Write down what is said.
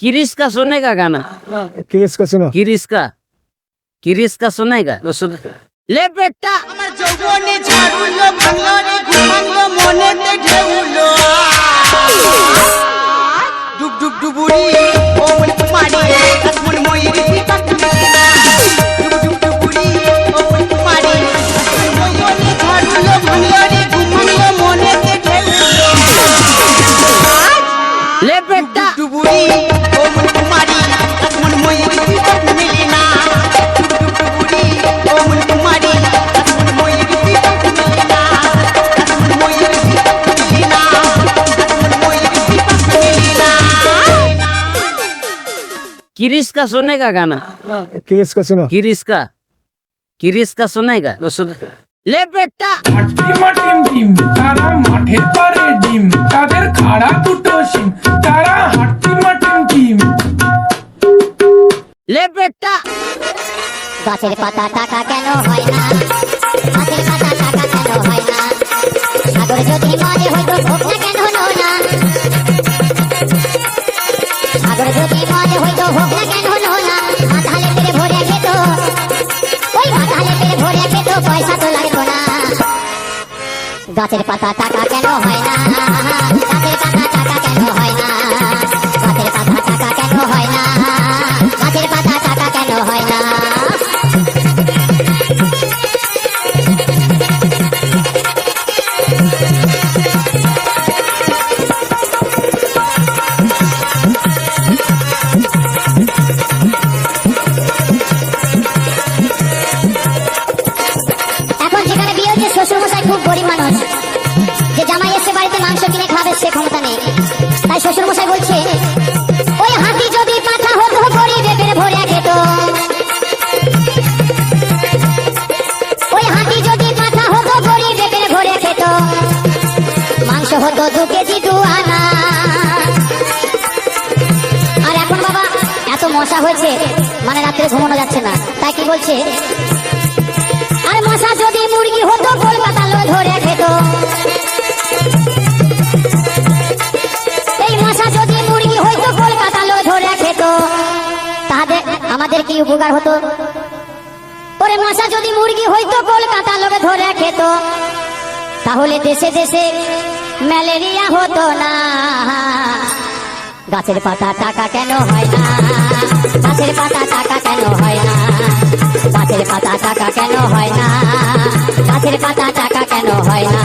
किरिस का सुनेगा गाना? किस को सुनो। किरिस का सुनेगा तो सुन ले बेटा। আমার যৌবনে ঝাড়ুলো ভাঙলো রে ঘুমালো মনেতে ঢেউলো ডুব ডুব ডুবুরি ও মন কুমারী কাজ মন ময়ূরী পিতা কুমিরা ডুব ডুব ডুবুরি ও মন কুমারী যৌবনে ঝাড়ুলো ভাঙলো রে ঘুমালো মনেতে ঢেউলো ले बेटा। ডুবুরি ও মন কুমারী কাজ মন ময়ূরী পিতা কুমিরা ডুব ডুব ডুবুরি ও মন কুমারী কাজ মন ময়ূরী পিতা কুমিরা কাজ মন ময়ূরী পিতা কুমিরা কাজ মন ময়ূরী পিতা কুমিরা किरिस का सुनेगा गाना? किस को सुनो। किरिस का सुनेगा तो सुन ले बेटा। হাট্টিমা টিম টিম তারা মাঠে পারে ডিম তাদের খাড়া দুটো সিম তারা হাট্টিমা টিম টিম ले बेटा। গাছের পাতা টাকা কেন হয় না? গাছের পাতা টাকা কেন হয় না? সাগর যদি মনে হইতো ভোগ না কেন হলো না? সাগর যদি মনে হইতো ভোগ না কেন হলো না? মাথালে পেরে ভরে খেত, ওই মাথালে পেরে ভরে খেত, পয়সা তো লাগতো না। গাছের পাতা টাকা কেন হয় না? গাছের পাতা টাকা কেন হয় না? গাছের পাতা টাকা কেন হয় না? গাছের পাতা টাকা কেন হয় না? এখন যেখানে বিয়ে হচ্ছে শ্বশুরমশাই খুব গরিব মানুষ, যে জামাই এসে বাড়িতে মাংস কিনে খাবে সে ক্ষমতা নেই। তাই শ্বশুরমশাই বলছে ওই হাতি যদি পাঠা হতো গরিবে পেরে ভরে খেত, ওই হাতি যদি পাঠা হতো গরিবে পেরে ভরে খেত, মাংস হতো 2 কেজি 2 আনা। আর এখন বাবা এত মশা হয়েছে মানে রাত্রে ঘুমানো যাচ্ছে না, তাই কি বলছে, আর মশা যদি মুরগি হতো কলকাতা লো ধরে খেত, এই মশা যদি মুরগি হইতো কলকাতা লো ধরে খেত, তাহলে আমাদের কি উপকার হতো? ওরে মশা যদি মুরগি হইতো কলকাতা লোক ধরে খেত, তাহলে দেশে দেশে ম্যালেরিয়া হতো না। গাছের পাতা টাকা কেন হয় না? গাছের পাতা টাকা কেন হয় না? গাছের পাতা টাকা কেন হয় না? গাছের পাতা টাকা কেন হয় না?